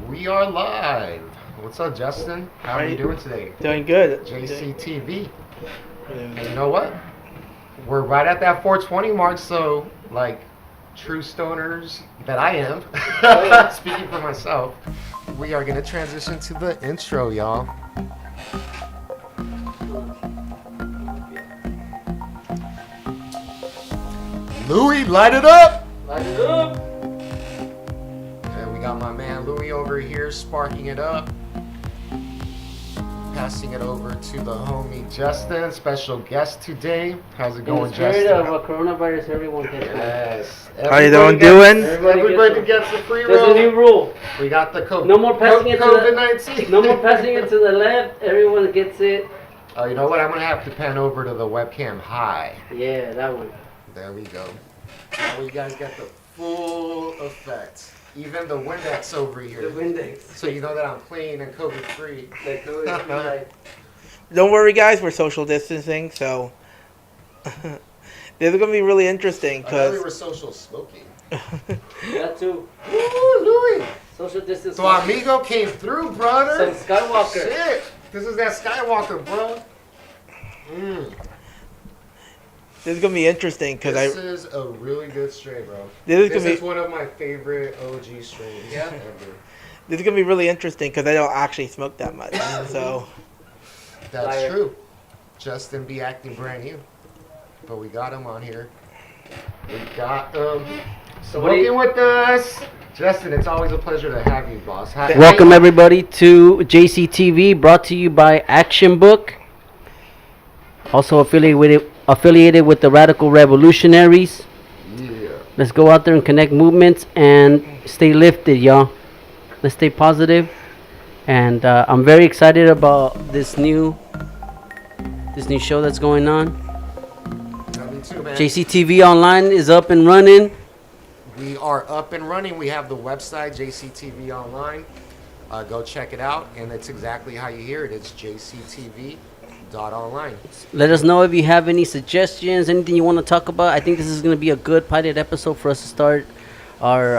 We are live. What's up, Justin? How are you doing today? Doing good. JCTV. And you know what? We're right at that 420 mark, so like true stoners that I am, speaking for myself, we are going to transition to the intro, y'all. Louie, light it up! Light it up! And we got my man Louie over here sparking it up. Passing it over to the homie Jestin, special guest today. How's it going, Jestin? In the spirit of coronavirus, everyone gets it. Yes. How you doing? Everybody gets a free roll. There's a new rule. We got the No more passing it to COVID-19. No more passing it to the left. Everyone gets it. Oh, you know what? I'm gonna have to pan over to the webcam high. Yeah, that one. There we go. Now you guys get the full effect. Even the Windex over here. The Windex. So you know that I'm clean and COVID-free. The COVID right. Don't worry, guys. We're social distancing, so this is gonna be really interesting. I thought we were social smoking. That too. Woo, Louie. Social distance. So amigo came through, brother. Some Skywalker. Shit. This is that Skywalker, bro. This is gonna be interesting because This is a really good strain, bro. This This is is one of my favorite OG strains ever. This is gonna be really interesting because I don't actually smoke that much. So That's Liar. true. Justin be acting brand new, but we got him on here. We got So what do you- smoking with us. Justin, it's always a pleasure to have you, boss. Welcome everybody to JCTV, brought to you by Action Book. Also affiliated with the Radical Revolutionaries. Yeah. Let's go out there and connect movements and stay lifted, y'all. Let's stay positive. And I'm very excited about this new show that's going on. Me too, man. JCTV Online is up and running. We are up and running. We have the website, JCTV Online. Go check it out, and it's exactly how you hear it. It's jctv.online. Let us know if you have any suggestions, anything you want to talk about. I think this is going to be a good pilot episode for us to start our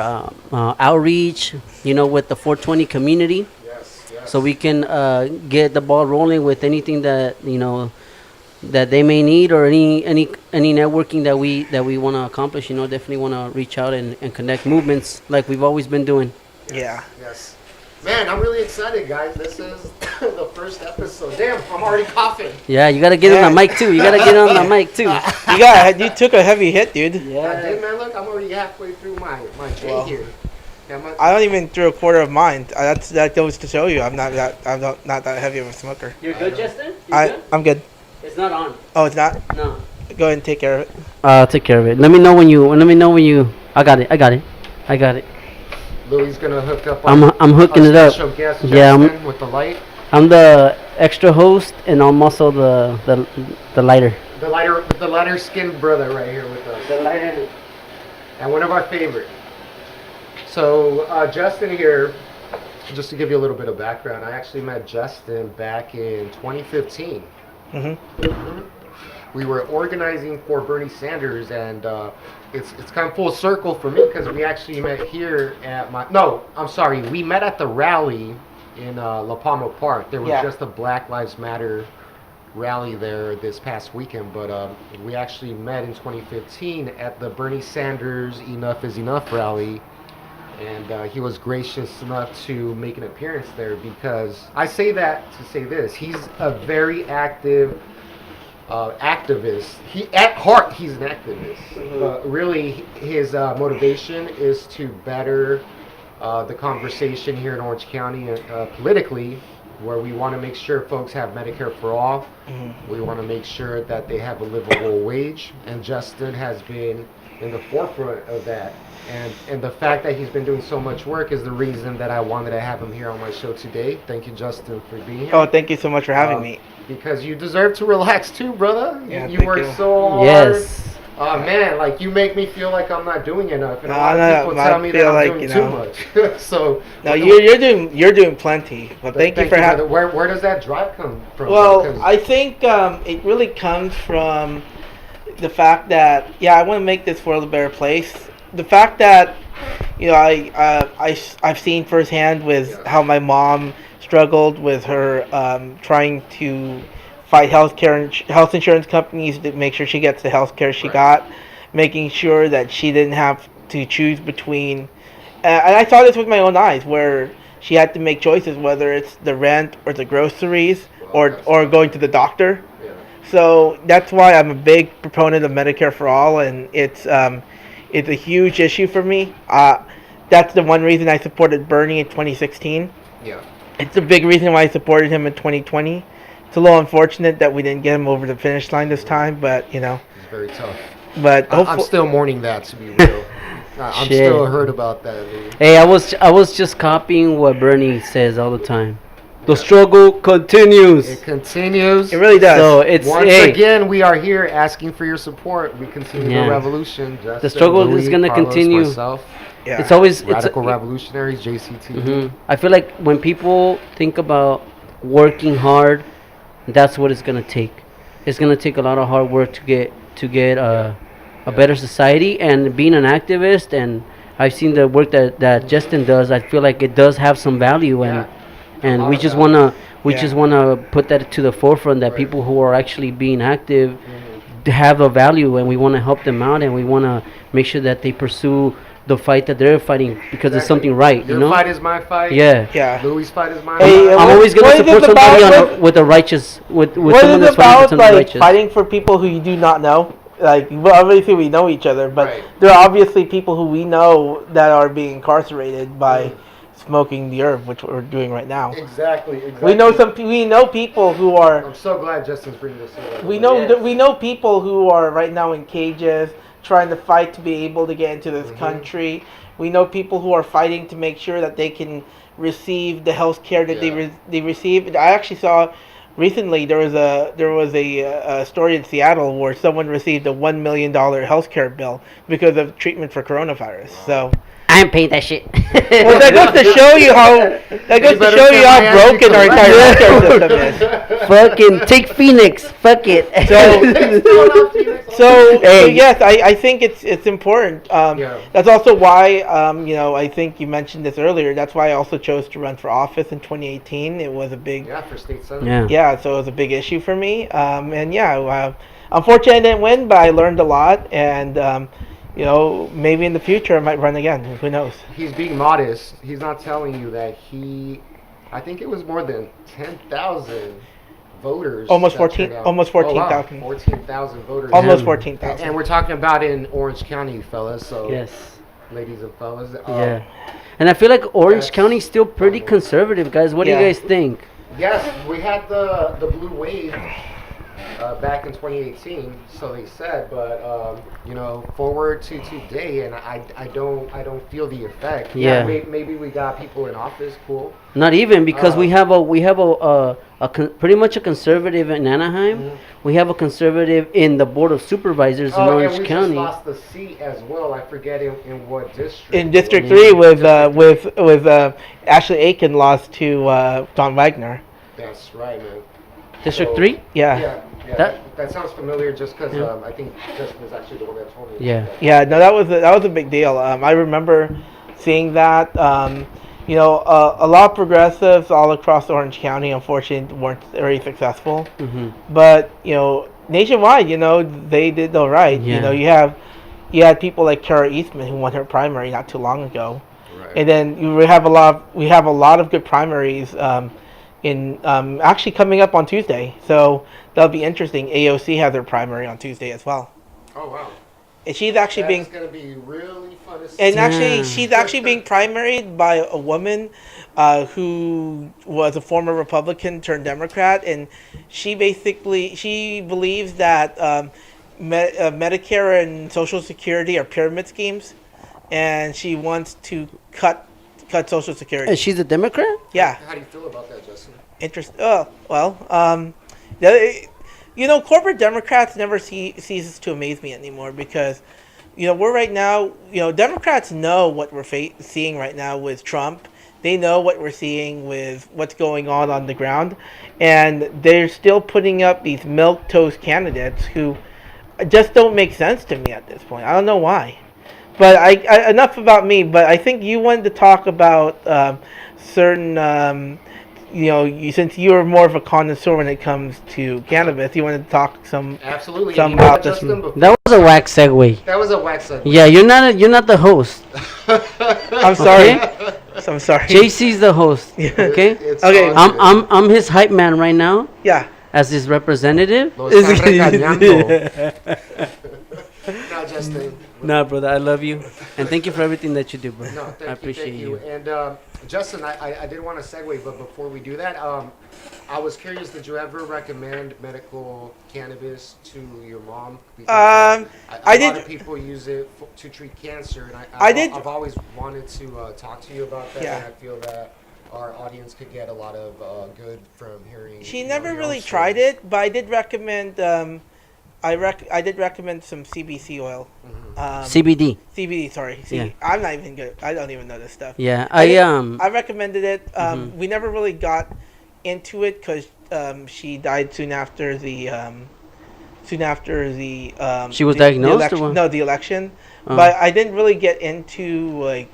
outreach, with the 420 community. Yes. So we can get the ball rolling with anything that that they may need, or any networking that we want to accomplish. Definitely want to reach out and connect movements like we've always been doing. yeah. Yes. Man, I'm really excited, guys. This is the first episode. Damn, I'm already coughing. Yeah, you gotta get on the mic too. You You took a heavy hit, dude. I did, man. Look, I'm already halfway through my J here. Yeah, I don't even through a quarter of mine. That goes to show you I'm not that heavy of a smoker. You're good, Justin? I'm good. It's not on. Oh, it's not. No. Go ahead and take care of it. I'll take care of it. Let me know when you. I got it. Louie's gonna hook up. I'm hooking it up. Guest, Yeah, Justin, with the light. I'm the extra host, and I'm also the lighter. The lighter skinned brother right here with us. The lighter. And one of our favorite. So Justin here, just to give you a little bit of background, I actually met Justin back in 2015. We were organizing for Bernie Sanders, and it's kind of full circle for me because we actually met here at we met at the rally in La Palma Park. There was just a Black Lives Matter rally there this past weekend, but we actually met in 2015 at the Bernie Sanders Enough is Enough rally, and he was gracious enough to make an appearance there, because I say that to say this: he's a very active activist. At heart, he's an activist. Really, his motivation is to better the conversation here in Orange County politically, where we want to make sure folks have Medicare for all. We want to make sure that they have a livable wage, and Justin has been in the forefront of that. And the fact that he's been doing so much work is the reason that I wanted to have him here on my show today. Thank you, Justin, for being here. Oh, thank you so much for having me. Because you deserve to relax too, brother. Yeah, you work so hard. Yes. Man, like, you make me feel like I'm not doing enough, and a No, lot of people tell me that I'm doing too much. So no, you're doing plenty. But thank you for having. Where does that drive come from? Well, I think it really comes from the fact that I want to make this world a better place. The fact that you know, I've seen firsthand with how my mom struggled with her trying to fight health insurance companies to make sure she gets the health care she got, making sure that she didn't have to choose between. And I saw this with my own eyes, where she had to make choices, whether it's the rent or the groceries or going to the doctor. Yeah. So that's why I'm a big proponent of Medicare for all, and it's a huge issue for me. That's the one reason I supported Bernie in 2016. Yeah. It's a big reason why I supported him in 2020. It's a little unfortunate that we didn't get him over the finish line this time, but you know. It's very tough. But I'm still mourning that, to be real. I'm Shit. still hurt about that. Dude. Hey, I was just copying what Bernie says all the time. The struggle continues. It continues. it really does. So it's Once hey, again, we are here asking for your support. We continue Yeah. the revolution. Justin, struggle is Louie, gonna Carlos, continue. Myself, yeah. it's always Radical Revolutionaries, JCTV. I feel like when people think about working hard, that's what it's gonna take. It's gonna take a lot of hard work to get a better society. And being an activist, and I've seen the work that Jestin does. I feel like it does have some value, and we just wanna put that to the forefront, that people who are actually being active to have a value, and we want to help them out, and we want to make sure that they pursue the fight that they're fighting because it's something right. Your You know? fight is my fight. Yeah. Yeah. Louie's fight is my Hey, fight. I'm always gonna what is support it somebody about with a righteous with What someone is that's it fighting for about, something like, righteous. fighting for people who you do not know? Like, well, obviously we know each other, but Right. there are obviously people who we know that are being incarcerated by smoking the herb, which we're doing right now. Exactly. We know we know people who are. I'm so glad Justin's bringing this up. We know people who are right now in cages trying to fight to be able to get into this country. We know people who are fighting to make sure that they can receive the health care that they receive. I actually saw recently there was a story in Seattle where someone received a $1 million health care bill because of treatment for coronavirus. So. I ain't paying that shit. Well, that goes to show you how broken our entire healthcare system is. Fucking take Phoenix. Fuck it. So Hey. yes, I think it's important. That's also why I think you mentioned this earlier. That's why I also chose to run for office in 2018. It was a big for state senate. so it was a big issue for me. Unfortunately I didn't win, but I learned a lot, and maybe in the future I might run again. Who knows? He's being modest. He's not telling you that I think it was more than 10,000 voters. Almost that 14 turned out. almost 14,000. 14,000 voters. Almost Damn. 14,000. And we're talking about in Orange County, fellas. So Yes. ladies and fellas. Yeah. And I feel like Orange Yes. County's still pretty conservative, guys. What do you Yeah. guys think? Yes, we had the blue wave back in 2018, so they said, but forward to today, and I don't feel the effect. Yeah. Maybe we got people in office, cool. Not even, because we have pretty much a conservative in Anaheim. We have a conservative in the Board of Supervisors in And Orange we County. just lost the seat as well. I forget in what district. In District 3 with Ashley Aiken lost to Don Wagner. That's right, man. District So- 3? Yeah. That- That sounds familiar, just because I think Justin was actually the one that told me. Yeah. Yeah, no, that was a big deal. I remember seeing that. A lot of progressives all across Orange County, unfortunately, weren't very successful. Mm-hmm. But nationwide, they did all right. Yeah. You had people like Kara Eastman who won her primary not too long ago, Right. and then we have a lot of good primaries actually coming up on Tuesday. So that'll be interesting. AOC has her primary on Tuesday as well. Oh wow. And she's actually That's gonna be really fun to see. And actually, Yeah. she's actually being primaried by a woman who was a former Republican turned Democrat, and she believes that Medicare and Social Security are pyramid schemes, and she wants to cut Social Security. And she's a Democrat? Yeah, How do you feel about that, Justin? corporate Democrats never ceases to amaze me anymore, because we're right now, Democrats know what we're seeing right now with Trump. They know what we're seeing with what's going on the ground, and they're still putting up these milquetoast candidates who just don't make sense to me at this point. I don't know why, But I enough about me. But I think you wanted to talk about certain. Since you're more of a connoisseur when it comes to cannabis, you wanted to talk Absolutely. some And you know what, about this. Justin, before- That was a whack segue. that was a wax segue. Yeah, you're not the host. I'm sorry. I'm sorry. JC's the host. Okay. It's Okay, all good. I'm his hype man right now Yeah. as his representative. Lo están regañando. No, Justin. Nah, brother, I love you, and thank you for everything that you do, bro. No, thank I appreciate you. And Justin, I did want to segue, but before we do that, I was curious, did you ever recommend medical cannabis to your mom? Because, I a lot did- of people use it to treat cancer, and I did- I've always wanted to talk to you about that, Yeah. and I feel that our audience could get a lot of good from hearing. She you know, never your own really story. tried it, but I did recommend. I did recommend some CBC oil. CBD. CBD, sorry. See, Yeah. I'm not even good. I don't even know this stuff. Yeah, I recommended it. Mhm. We never really got into it because she died soon after the. She was the diagnosed or election. what? No, the election. Oh. But I didn't really get into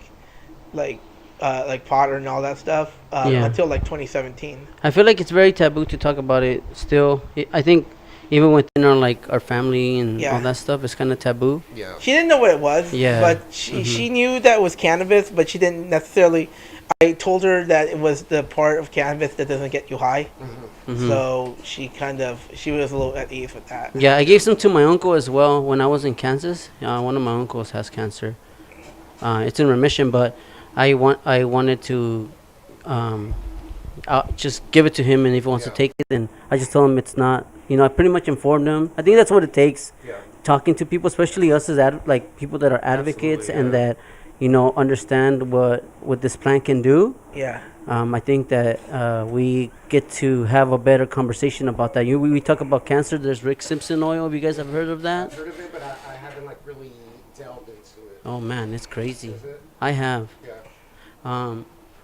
like pot and all that stuff Yeah. until like 2017. I feel like it's very taboo to talk about it still. I think even within our family and Yeah. all that stuff, it's kind of taboo. Yeah. She didn't know what it was. Yeah. But she knew that it was cannabis, but she didn't necessarily. I told her that it was the part of cannabis that doesn't get you high. Mhm. So she was a little at ease with that. Yeah, I gave some to my uncle as well when I was in Kansas. One of my uncles has cancer. It's in remission, but I wanted to I'll just give it to him, and if he wants to Yeah. take it, then I just told him it's not. I pretty much informed him. I think that's what it takes. Yeah. Talking to people, especially us as people that are advocates Absolutely, and that understand what this plant can do. Yeah. I think that we get to have a better conversation about that. We talk about cancer. There's Rick Simpson oil. Have you guys ever heard of that? I've heard of it, but I haven't really delved into it. Oh man, it's crazy. Is it? I have. Yeah.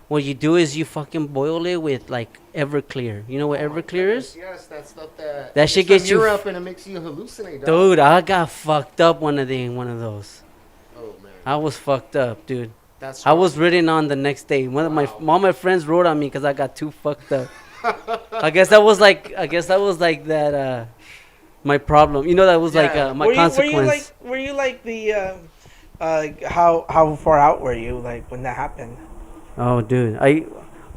What you do is you fucking boil it with Everclear. You know what Everclear is? Yes, that stuff that. That shit it's from gets you Europe and it makes you hallucinate. Dog. Dude, I got fucked up one of those. Oh man. I was fucked up, dude. That's. I was written on the next day. Wow. All my friends wrote on me because I got too fucked up. I guess that was like that. My problem. That was Yeah. my consequence. Were you like the how far out were you when that happened? Oh, dude.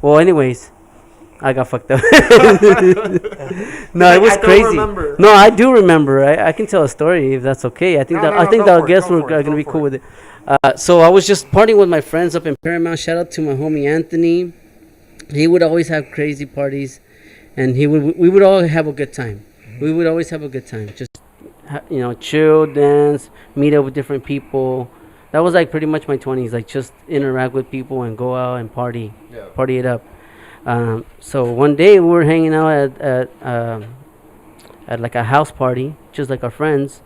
Anyways, I got fucked up. No, it was I don't crazy. remember. No, I do remember. I can tell a story if that's okay. I think No, the go guests for it, were go gonna be for cool it. with it. So I was just partying with my friends up in Paramount. Shout out to my homie Anthony. He would always have crazy parties, and we would all have a good time. We would always have a good time. Just chill, dance, meet up with different people. That was like pretty much my 20s. Like just interact with people and go out and party, Yeah. party it up. So one day we were hanging out at like a house party, just like our friends,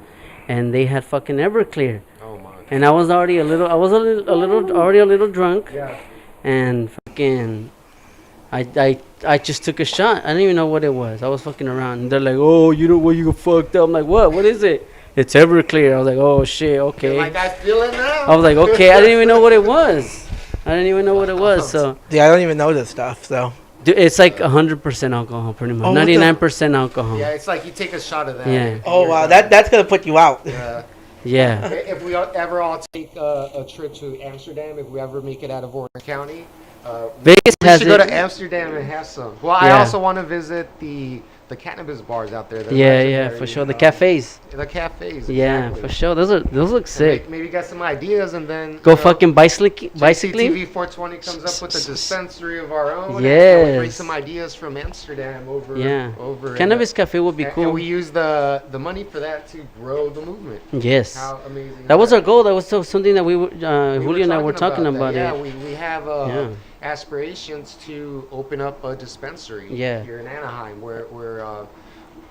and they had fucking Everclear. Oh my. And I was already already a little drunk, Yeah. and fucking, I just took a shot. I didn't even know what it was. I was fucking around, and they're like, "Oh, you fucked up." I'm like, "What? What is it?" It's Everclear. I was like, "Oh shit, okay." Like I feel it now. I was like, "Okay." I didn't even know what it was. So, Yeah, I don't even know this stuff. So dude, it's like 100% alcohol, pretty much. Oh, what the- 99% alcohol. Yeah, it's like you take a shot of that. Yeah. and oh you're wow, done. that's gonna put you out. Yeah. Yeah. If we ever all take a trip to Amsterdam, if we ever make it out of Orange County, Vegas we has should go to it. Amsterdam and have some. Well, I Yeah. also want to visit the cannabis bars out there. They're Yeah, legendary, for sure. you The know. Cafes. The cafes. Yeah, exactly. for sure. Those look And sick. Maybe get some ideas and then Go fucking bicycling. JCTV420 comes up with a dispensary of our own. And we bring Yes. some ideas from Amsterdam over. Yeah. Over. Cannabis Cafe would be and cool. we use the money for that to grow the movement. Yes. How amazing! That was is our goal. That was something that we were, We Julio and I were talking that. about Yeah, it. we have Yeah. aspirations to open up a dispensary Yeah. here in Anaheim, where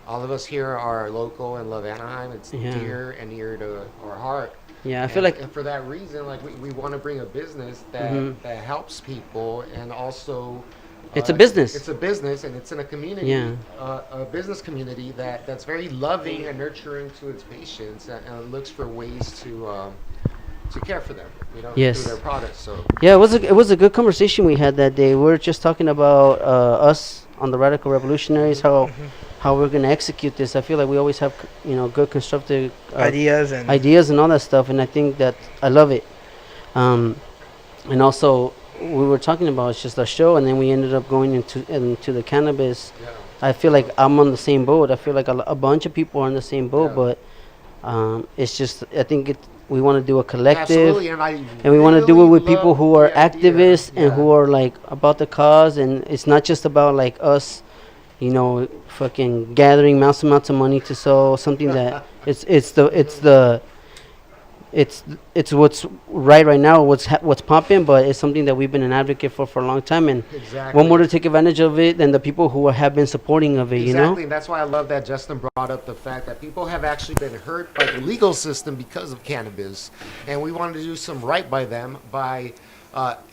all of us here are local and love Anaheim. It's Yeah. dear and near to our heart. Yeah, I feel like and for that reason, we want to bring a business that Mhm. that helps people and also. It's a business. It's a business, and it's in a community, Yeah. a business community that's very loving and nurturing to its patients, and looks for ways to to care for them, Yes. through their products. So Yeah, it was a good conversation we had that day. We were just talking about us on the Radical Revolutionaries, how we're gonna execute this. I feel like we always have good constructive ideas and all that stuff, and I think that I love it. Um, and also we were talking about it's just a show, and then we ended up going into the cannabis. yeah, I feel like I'm on the same boat. I feel like a bunch of people are on the same boat, Yeah. but it's just I think we want to do a collective. absolutely, And we want to do it really with people love who are the idea. activists and Yeah. who are like about the cause, and it's not just about like us, fucking gathering mass amounts of money to sell something that it's what's right now, what's popping, but it's something that we've been an advocate for a long time, and Exactly. one more to take advantage of it than the people who have been supporting of it. Exactly, and that's why I love that Justin brought up the fact that people have actually been hurt by the legal system because of cannabis, and we wanted to do some right by them by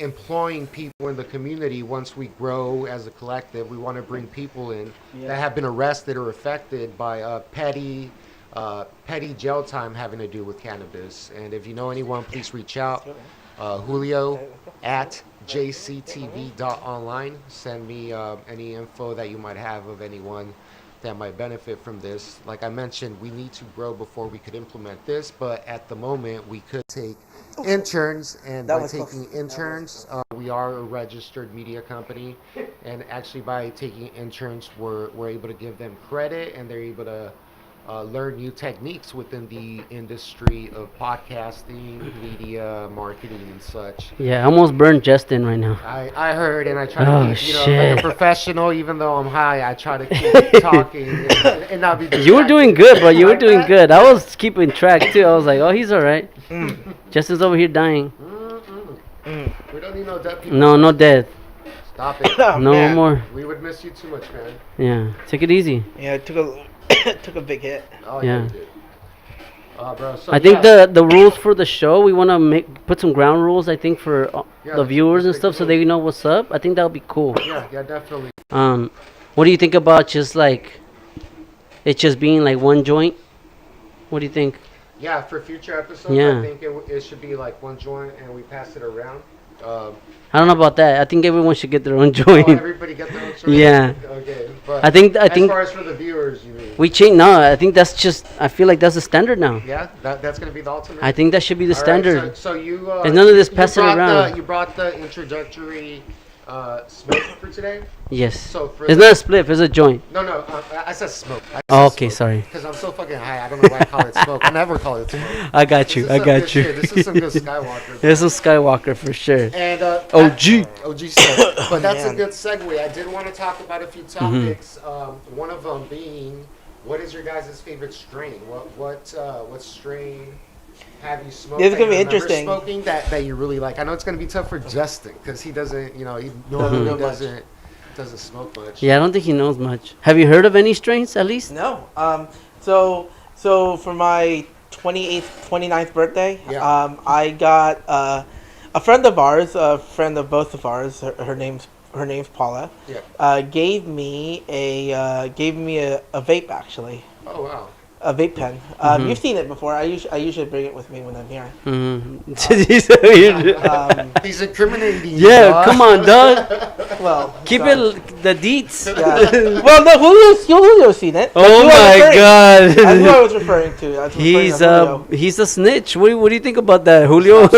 employing people in the community. Once we grow as a collective, we want to bring people in that have been arrested or affected by petty jail time having to do with cannabis. And if you know anyone, please reach out. Julio at JCTV420. Send me any info that you might have of anyone that might benefit from this. Like I mentioned, we need to grow before we could implement this, but at the moment we could take interns, and That by was close. taking interns, we are a registered media company, and actually by taking interns, we're able to give them credit, and they're able to learn new techniques within the industry of podcasting, media, marketing, and such. Yeah, I almost burned Jestin right now. I heard, and I try Oh, to keep, like shit. a professional, even though I'm high, I try to keep talking and not be You were doing distracted. good, bro. You were Like doing that? good. I was keeping track too. I was like, oh, he's all right. Justin's over here dying. We don't need no dead people. No, no death. Stop it. Oh, No man. more. We would miss you too much, man. Yeah, take it easy. Yeah, it took a big hit. Oh, Yeah. you did. Bro, so I think yeah. the rules for the show, we want to put some ground rules. I think for Yeah, the viewers and let's stuff, take so a they know what's up. I think that would be cool. Yeah, definitely. What do you think about just like it just being like one joint? What do you think? Yeah, for future episodes, Yeah. I think it should be like one joint and we pass it around. I don't know about that. I think everyone should get their own Oh, joint. everybody get their own choice? Yeah. Okay. But I think as far as for the viewers, you mean? we change. No, I think that's just. I feel like that's the standard now. Yeah, that's gonna be the ultimate. I think that should be the All right, standard. so you. There's none of this you passing brought around. you brought the introductory smoke for today. Yes. So for It's not a spliff. It's a joint. No, I said smoke. Oh, okay, sorry. Because I'm so fucking high, I don't know why I call it smoke. I never call it smoke. I got you. This is I some got good you. shit. This is some good Skywalker. This is Skywalker for sure. And OG. OG stuff. But that's a Man. good segue. I did want to talk about a few topics. One of them being, what is your guys' favorite strain? What strain have you smoked? This is that gonna you be remember interesting. Smoking that you really like. I know it's gonna be tough for Justin because he doesn't. He Doesn't normally know much. doesn't smoke much. Yeah, I don't think he knows much. Have you heard of any strains at least? No. So for my 29th birthday, Yeah. I got a friend of ours, a friend of both of ours. Her name's Paula. Yeah. Gave me a vape actually, Oh wow. a vape pen. You've seen it before. I usually bring it with me when I'm here. Mm-hmm. Um, He's incriminating. you, Yeah, dog. come on, dog. well, Keep sorry. it the deets. Yeah. Well, no, Julio's seen it. That's Oh who I was my referring- That's who I god. was referring to. I was referring He's to Julio. he's a snitch. What do you think about that, Julio? No,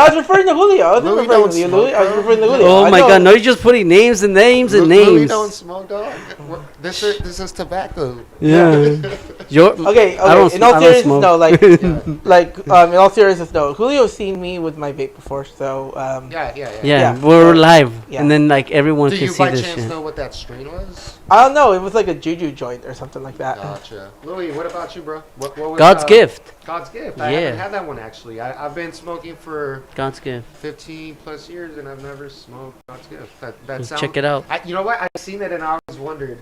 I was referring to Julio. I wasn't Louie referring don't to you, smoke, Louie. I was bro. referring to Julio. Oh I my know. god, no, you're just putting names and names and Louie names. don't smoke, dog. This is tobacco. Yeah. You're, Okay, I don't in all I don't seriousness, smoke. no, like, Yeah. in all seriousness, no. Julio's seen me with my vape before, so, Yeah. Yeah, Yeah. we're live, Yeah. and then like everyone Do can you see by this chance shit. know what that strain was? I don't know, it was like a juju joint or something like that. Gotcha. Louie, what about you, bro? What was God's gift. God's gift. I Yeah. haven't had that one actually. I've been smoking for God's gift. 15 plus years and I've never smoked God's gift. That sounds. Check it out. You know what? I've seen it and I always wondered,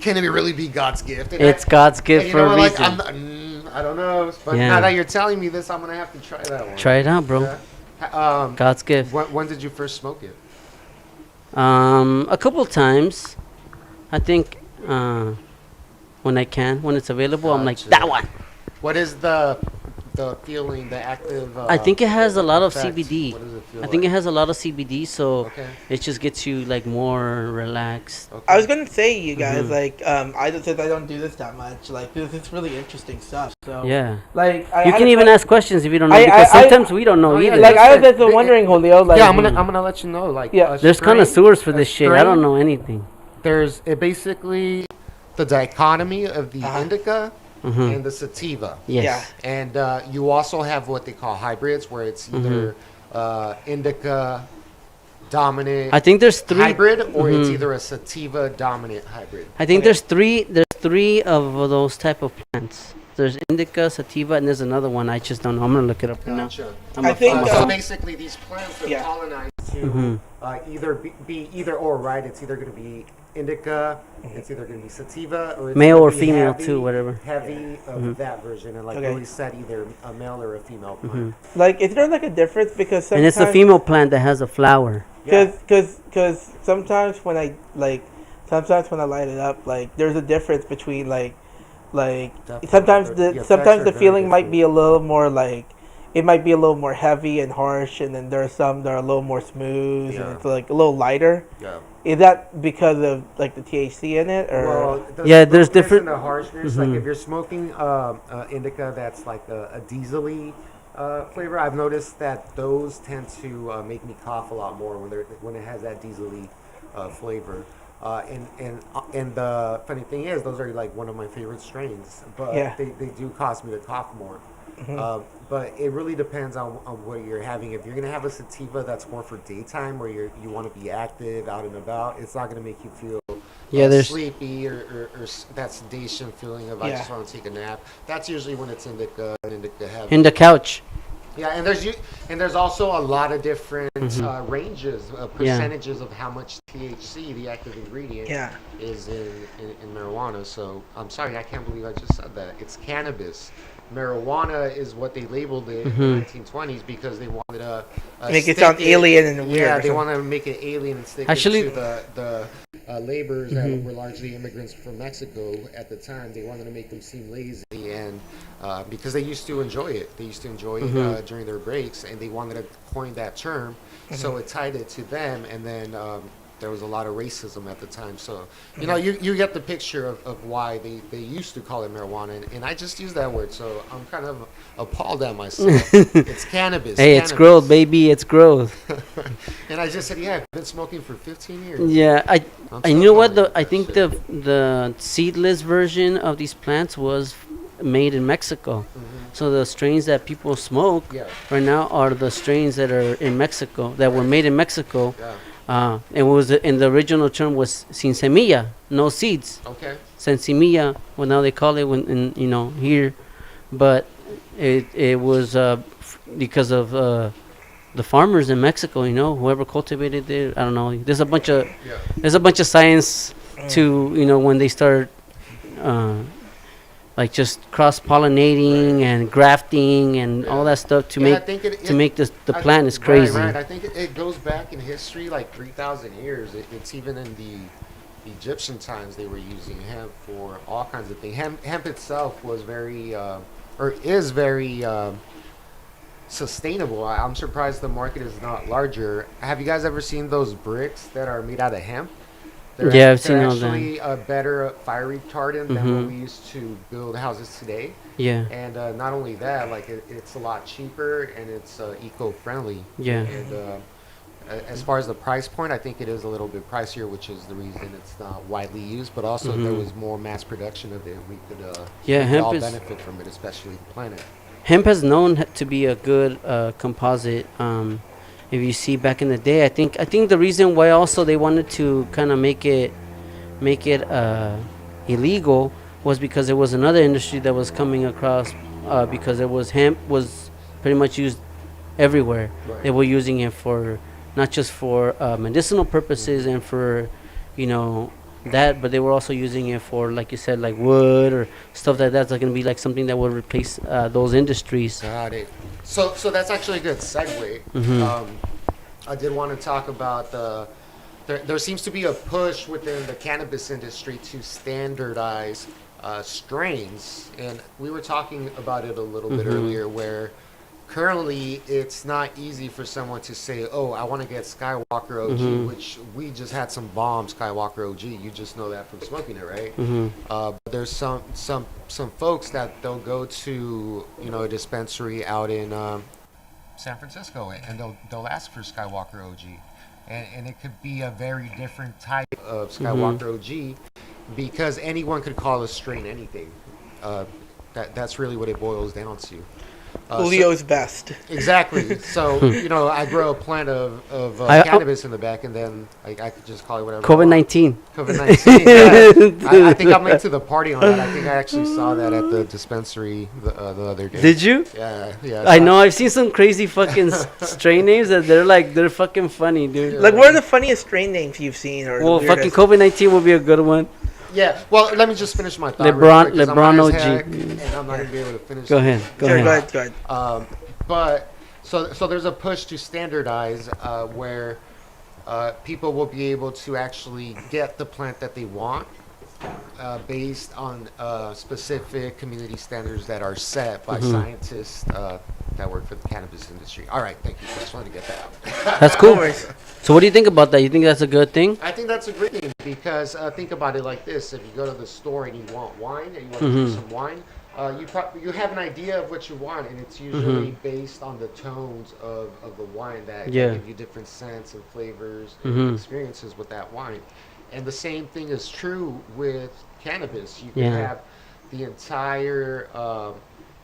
can it really be God's gift? And It's God's and gift you for know a what, like, reason. I don't know. But Yeah. now that you're telling me this, I'm gonna have to try that one. Try it out, bro. Yeah. God's gift. When did you first smoke it? A couple times. I think when I can, when it's available, I'm like Gotcha. that one. What is the the feeling, the active? I think it has a lot of effect? CBD. What does it feel I think it like? has a lot of CBD, so Okay. it just gets you like more relaxed. Okay. I was gonna say, you guys, Mhm. like, since I don't do this that much, like, this is really interesting stuff. So, Yeah. like, I You had can a even que- ask questions if you don't know, I- because I- sometimes we don't know Oh, yeah, either. like, I was Just just wondering, Julio, like, Yeah, I'm gonna let you know. Like, Yeah. a There's strain- connoisseurs for a this shit. I don't strain, know anything. There's basically the dichotomy of the Uh-huh. indica Mhm. and the sativa. Yes. And you also have what they call hybrids, where it's either indica dominant I think there's three. hybrid, or it's Mhm. either a sativa dominant hybrid. I think Okay. there's three. There's three of those type of plants. There's indica, sativa, and there's another one. I just don't know. I'm gonna look it up right now. Gotcha. I think, I'm So uh, basically, these plants are Yeah. colonized to Mhm. either be either or, right? It's either going to be indica, it's either going to be sativa, or it's Male gonna or be female heavy, too, whatever. Heavy of that version, and like Okay. Louie said, either a male or a female plant. like, is there like a difference? Because And sometimes, it's a female plant that has a flower. Yeah. Cause sometimes when I light it up, like, there's a difference between like Definitely. sometimes The the effects sometimes are the very feeling might different. be a little more like, it might be a little more heavy and harsh, and then there are some that are a little more smooth, Yeah. and it's like a little lighter. Yeah. Is that because of like the THC in it, or Well, Yeah, the there's smoothness different- and the harshness. Mhm. Like if you're smoking indica that's like a diesel-y flavor, I've noticed that those tend to make me cough a lot more when it has that diesel-y flavor. And the funny thing is, those are like one of my favorite strains, but Yeah. they do cause me to cough more. But it really depends on what you're having. If you're gonna have a sativa that's more for daytime, where you want to be active, out and about, it's not gonna make you feel Yeah, there's- sleepy or that sedation feeling of I Yeah. just want to take a nap. That's usually when it's indica heavy. In the couch. Yeah, and there's also a lot of different ranges, Yeah. percentages of how much THC, the active ingredient, Yeah. is in marijuana. So I'm sorry, I can't believe I just said that. It's cannabis. Marijuana is what they labeled it in the 1920s because they wanted to Make it stick sound alien and weird Yeah, or they something. want to make it alien and stick Actually- it to the laborers that were largely immigrants from Mexico at the time. They wanted to make them seem lazy, and because they used to enjoy it. They used to enjoy it during their breaks, and they wanted to coin that term, so it tied it to them. And then there was a lot of racism at the time. So you know, you get the picture of why they used to call it marijuana, and I just use that word. So I'm kind of appalled at myself. It's cannabis. Hey, it's cannabis. growth, baby. It's growth. And I just said, yeah, I've been smoking for 15 years. Yeah, I'm I so know what fine with I that think shit. the seedless version of these plants was made in Mexico. So the strains that people smoke Yeah. right now are the strains that are in Mexico, that were made in Mexico. Yeah. And the original term was sin semilla, no seeds. Okay. Sin semilla, well now they call it here, but it was because of the farmers in Mexico, whoever cultivated it. I don't know. There's a bunch of science to when they start like just cross pollinating and grafting and all that stuff to Yeah, I make think to make the I plant think- is crazy. Right. I think it goes back in history like 3,000 years. It's even in the Egyptian times they were using hemp for all kinds of things. Hemp itself was very, or is very sustainable. I'm surprised the market is not larger. Have you guys ever seen those bricks that are made out of hemp? Yeah, I've seen all them. They're actually a better fire retardant than what we used to build houses today. Yeah. And not only that, like it's a lot cheaper and it's eco-friendly. Yeah. And as far as the price point, I think it is a little bit pricier, which is the reason it's not widely used. But also, if there was more mass production of it, we could Yeah, we could hemp all is- benefit from it, especially the planet. Hemp has known to be a good composite. If you see back in the day, I think the reason why also they wanted to kind of make it illegal was because there was another industry that was coming across because hemp was pretty much used everywhere. Right. They were using it for not just for medicinal purposes and for that, but they were also using it for, like you said, like wood or stuff like that's going to be like something that will replace those industries. Got it. So that's actually a good segue. I did want to talk about there seems to be a push within the cannabis industry to standardize strains, and we were talking about it a little bit earlier, where currently it's not easy for someone to say, "Oh, I want to get Skywalker OG," which we just had some bomb Skywalker OG. You just know that from smoking it, right? But there's some folks that they'll go to, you know, a dispensary out in San Francisco, and they'll ask for Skywalker OG, and it could be a very different type of Skywalker OG, because anyone could call a strain anything. That's really what it boils down to. Julio's best. Exactly. So, you know, I grow a plant of cannabis in the back, and then I could just call it whatever. COVID-19. COVID-19. Yeah. I think I'm late to the party on that. I think I actually saw that at the dispensary the other day. Did you? Yeah. I know. I've seen some crazy fucking strain names that they're fucking funny, dude. Like, what are the funniest strain names you've seen? Or Well, fucking COVID-19 will be a good one. Yeah. Well, let me just finish my thought. LeBron OG. And I'm not gonna be able to finish. Go ahead. Go ahead. But so there's a push to standardize where people will be able to actually get the plant that they want based on specific community standards that are set by scientists that work for the cannabis industry. All right, thank you. I just wanted to get that out. That's cool. So what do you think about that? You think that's a good thing? I think that's a great thing, because think about it like this: if you go to the store and you want wine and you want to drink some wine, you have an idea of what you want, and it's usually based on the tones of the wine that give you different scents and flavors and experiences with that wine. And the same thing is true with cannabis. You can have the entire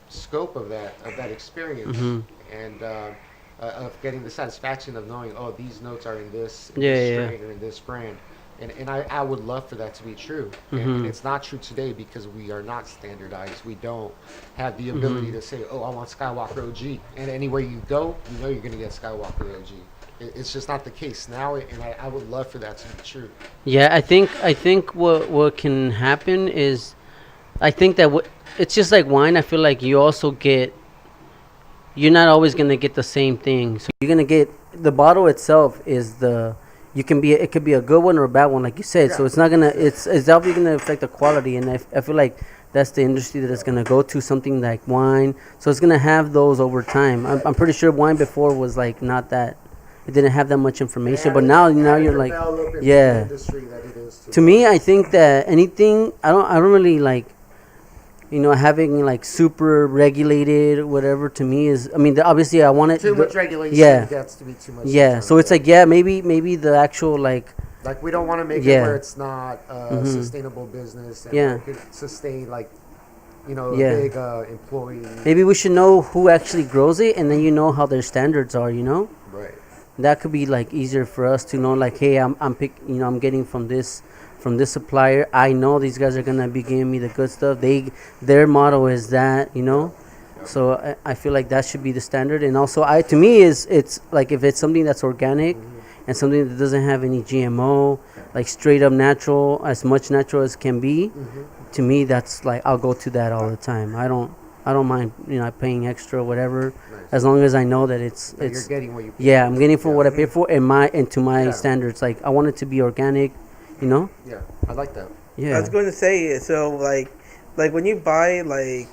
scope of that experience, and of getting the satisfaction of knowing, oh, these notes are in this strain or in this brand. And I would love for that to be true. And it's not true today, because we are not standardized. We don't have the ability to say, oh, I want Skywalker OG. And anywhere you go, you know you're going to get Skywalker OG. It's just not the case now, and I would love for that to be true. Yeah, I think what can happen is, I think that it's just like wine. I feel like you also get, you're not always going to get the same thing. So you're going to get, the bottle itself is it could be a good one or a bad one, like you said. So it's not going to, it's definitely going to affect the quality. And I feel like that's the industry that it's going to go to, something like wine. So it's going to have those over time. I'm pretty sure wine before was like not that, it didn't have that much information. But now you're like, yeah. To me, I think that anything, I don't really like, you know, having like super regulated whatever, to me is, I mean, obviously I want it too much regulation gets to be too much. Yeah, so it's like, maybe the actual like we don't want to make it where it's not a sustainable business, and it could sustain, like, you know, a big employee. Maybe we should know who actually grows it, and then you know how their standards are, you know. Right. That could be like easier for us to know, like, hey, I'm getting from this supplier. I know these guys are gonna be giving me the good stuff. Their motto is that, you know. So I feel like that should be the standard. And also, to me, it's like, if it's something that's organic and something that doesn't have any GMO, like straight up natural, as much natural as can be. To me, that's like, I'll go to that all the time. I don't mind, you know, paying extra or whatever, as long as I know that it's you're getting what you pay. Yeah, I'm getting for what I pay for, and to my standards. Like, I want it to be organic, you know. Yeah, I like that. Yeah, I was going to say, so like when you buy like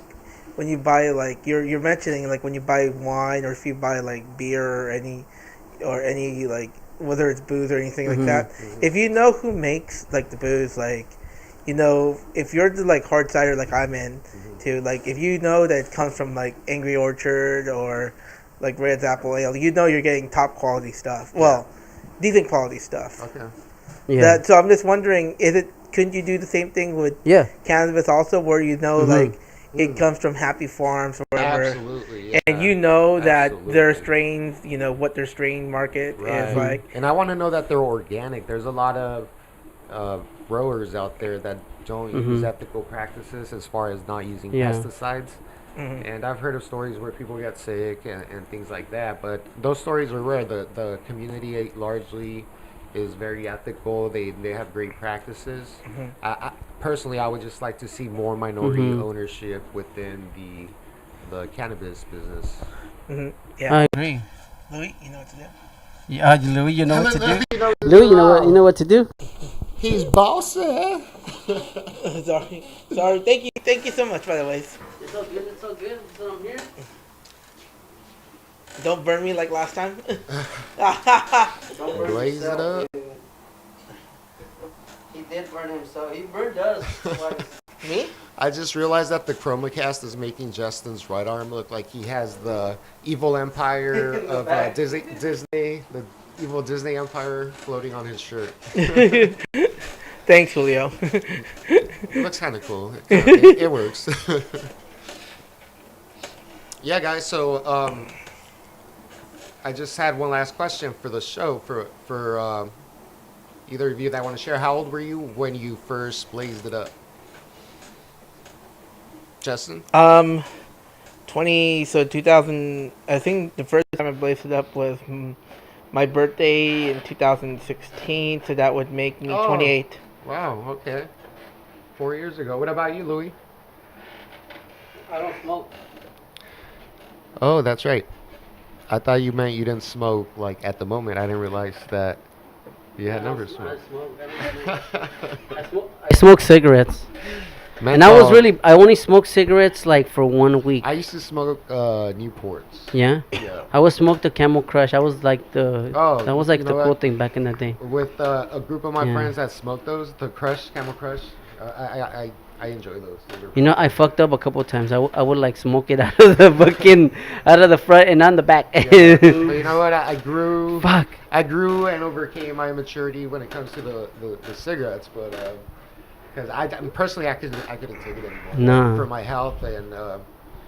you're mentioning, like, when you buy wine, or if you buy like beer or any like, whether it's booze or anything like that, if you know who makes like the booze, like, you know, if you're the like hard cider like I'm in to, like, if you know that it comes from like Angry Orchard or like Red's Apple Ale, you know you're getting top quality stuff. Well, decent quality stuff. Okay. Yeah. So I'm just wondering, couldn't you do the same thing with cannabis also, where you know like it comes from Happy Farms or whatever? Absolutely. Yeah. And you know that their strains, you know what their strain market is like. And I want to know that they're organic. There's a lot of growers out there that don't use ethical practices as far as not using pesticides. And I've heard of stories where people get sick and things like that. But those stories are rare. The community largely is very ethical. They have great practices. I personally, I would just like to see more minority ownership within the cannabis business. Yeah, I agree. Louie, you know what to do. Yeah, Louie, you know what to do. Louie, you know what to do. He's bossy. Sorry. Thank you so much, by the way. It's all good. It's all good. So I'm here. Don't burn me like last time. Don't burn Blaze it yourself. up. He did burn himself. He burned us twice. Me? I just realized that the chromacast is making Justin's right arm look like he has the evil empire In the of back. Disney, the evil Disney empire floating on his shirt. Thanks, Julio. It looks kind of cool. It works. Yeah, guys. So I just had one last question for the show for either of you that want to share. How old were you when you first blazed it up? Justin? 2000, I think the first time I blazed it up was my birthday in 2016, so that would make me Oh. 28. Wow. Okay. 4 years ago. What about you, Louie? I don't smoke. Oh, that's right. I thought you meant you didn't smoke like at the moment. I didn't realize that you had never I smoked. I smoke cigarettes. And I was I only smoked cigarettes like for 1 week. I used to smoke Newports. Yeah? Yeah. I would smoke the Camel Crush. I was like Oh, that was like you the know cool what? thing back in the day. With a group of my Yeah. friends that smoked those, the Crush, Camel Crush. I enjoy those. Those are You know, I fucked up a couple of times. I would like smoke it out of the out of the front and on the back. yeah. But you know what? I grew. Fuck. I grew and overcame my immaturity when it comes to the cigarettes, but because personally I couldn't take it anymore. Nah. For my health and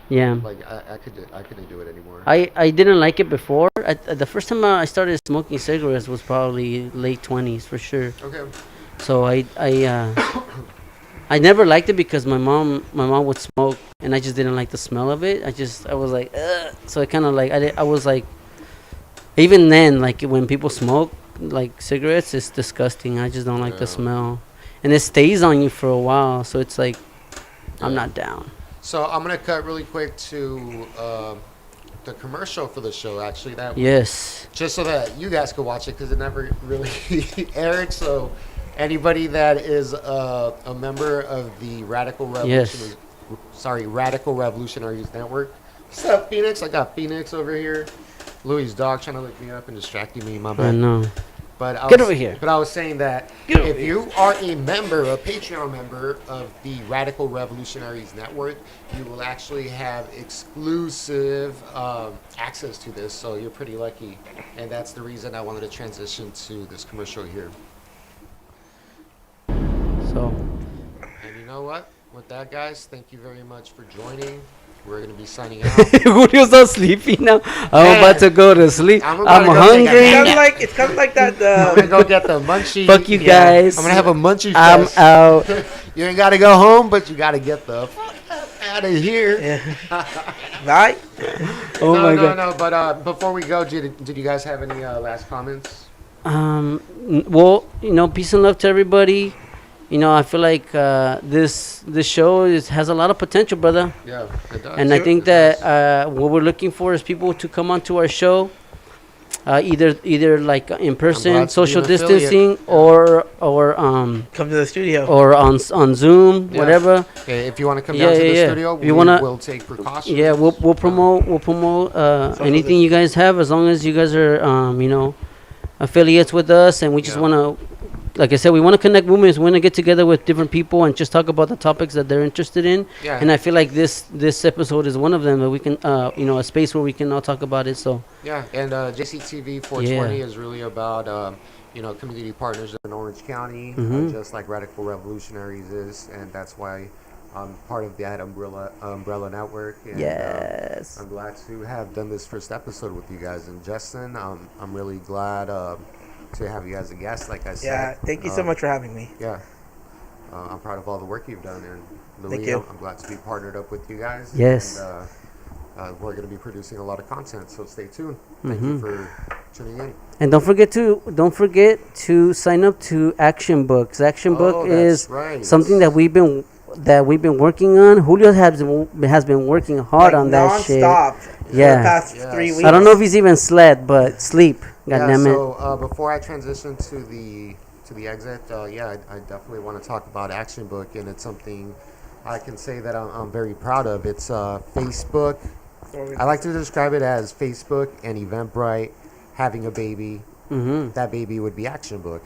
Yeah. like I couldn't do it anymore. I didn't like it before. The first time I started smoking cigarettes was probably late 20s for sure. Okay. So I never liked it because my mom would smoke and I just didn't like the smell of it. I was like, ugh. So I kind of like I was like, even then, like when people smoke like cigarettes, it's disgusting. I just don't like the Yeah. smell, and it stays on you for a while. So it's like, I'm Yeah. not down. So I'm gonna cut really quick to the commercial for the show. Actually, that Yes. just so that you guys could watch it because it never really aired. So anybody that is a member of the Radical Revolutionaries Network. What's up, Phoenix? I got Phoenix over here. Louie's dog trying to lick me up and distracting me. My I bad. know. But Get over here. But I was saying that Get over if you are a Patreon member of the Radical Revolutionaries Network, you will actually have exclusive access to this. So you're pretty lucky, and that's the reason I wanted to transition to this commercial here. So And you know what? With that, guys, thank you very much for joining. We're gonna be signing out. Julio's so sleepy now. I'm about to go to sleep. I'm I'm, about to go take a hungry. nap. It's kind of like that. I'm gonna go get the munchie. Fuck you Yeah, guys. I'm gonna have a munchie I'm fest. out. You ain't gotta go home, but you gotta get the fuck out of here. Right? Oh no, my no, god. no. But before we go, did you guys have any last comments? Well, peace and love to everybody. I feel like this show has a lot of potential, brother. Yeah, it does. And I think that what we're looking for is people to come onto our show, either like in glad person, to be social an affiliate. distancing, or Come to the studio. or on Zoom, Yeah. whatever. Okay, if you want to come Yeah, down to the yeah, yeah. studio, If you wanna- we'll take precautions. Yeah, we'll promote anything you guys have, as long as you guys are affiliates with us, and we just Yeah. want to, like I said, we want to connect movements. We want to get together with different people and just talk about the topics that they're interested in. Yeah. And I feel like this episode is one of them that we can, a space where we can all talk about it. So Yeah, and JCTV420 is really about community partners in Orange County, Mhm. just like Radical Revolutionaries is, and that's why I'm part of that umbrella network. And, yes, I'm glad to have done this first episode with you guys. And Justin, I'm really glad to have you as a guest. Like I said, Yeah, thank you so much for having me. Yeah, I'm proud of all the work you've done, and Louie, Thank you. I'm glad to be partnered up with you guys. Yes. And, we're going to be producing a lot of content, so stay tuned. Thank you for tuning in. and don't forget to sign up to Action Books. Action Book that's is right. something that we've been working on. Julio has been working hard on that shit. Non-stop. Yeah. For the past Yeah. 3 weeks. I don't know if he's even slept, but sleep. God damn it. So before I transition to to the exit, yeah, I definitely want to talk about Action Book, and it's something I can say that I'm very proud of. It's Facebook. I like to describe it as Facebook and Eventbrite having a baby. Mm-hmm. That baby would be Action Book.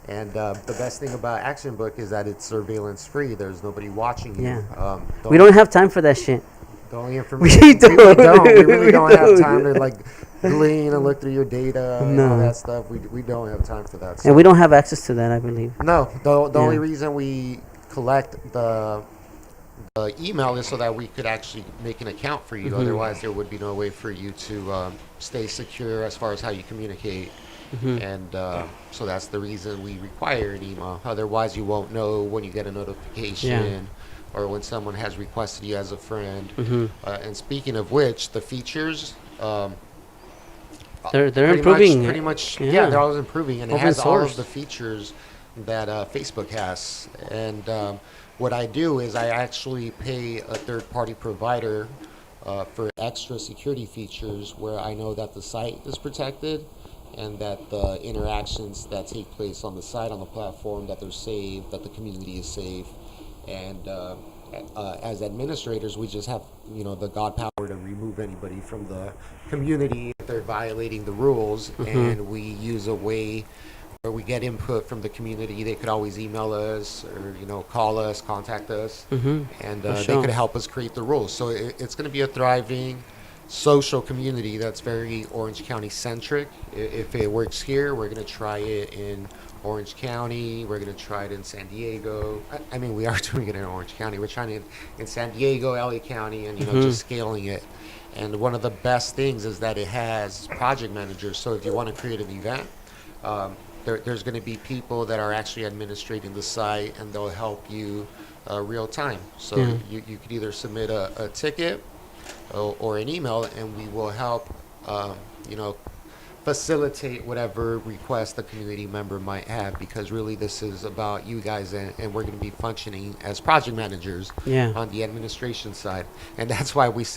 And the best thing about Action Book is that it's surveillance free. There's nobody watching you. Yeah. We don't have time for that shit. The only information we really don't. We really don't have time to like glean and look through your data and all that stuff. We don't have time for that. So. And we don't have access to that, I believe. No, the only reason we collect the email is so that we could actually make an account for you. Mm-hmm. Otherwise, there would be no way for you to stay secure as far as how you communicate. Mm-hmm. And so that's the reason we require an email. Otherwise, you won't know when you get a notification or when someone has requested you as a friend. Mm-hmm. And speaking of which, the features They're pretty improving. Pretty much, Yeah. they're always improving, and it Open has all source. of the features that Facebook has. And what I do is I actually pay a third-party provider for extra security features where I know that the site is protected and that the interactions that take place on the site, on the platform, that they're safe, that the community is safe. And as administrators, we just have, the God power to remove anybody from the community if they're violating the rules. Mm-hmm. And we use a way where we get input from the community. They could always email us or, call us, contact us, Mm-hmm. and For they sure. could help us create the rules. So it's going to be a thriving social community that's very Orange County centric. If it works here, we're going to try it in Orange County. We're going to try it in San Diego. I mean, we are doing it in Orange County. We're trying it in San Diego, LA County, and just scaling it. And one of the best things is that it has project managers. So if you want to create an event, there's going to be people that are actually administrating the site, and they'll help you real time. So you could either submit a ticket or an email, and we will help, facilitate whatever request the community member might have, because really this is about you guys, and we're going to be functioning as project managers on the administration side. And that's why we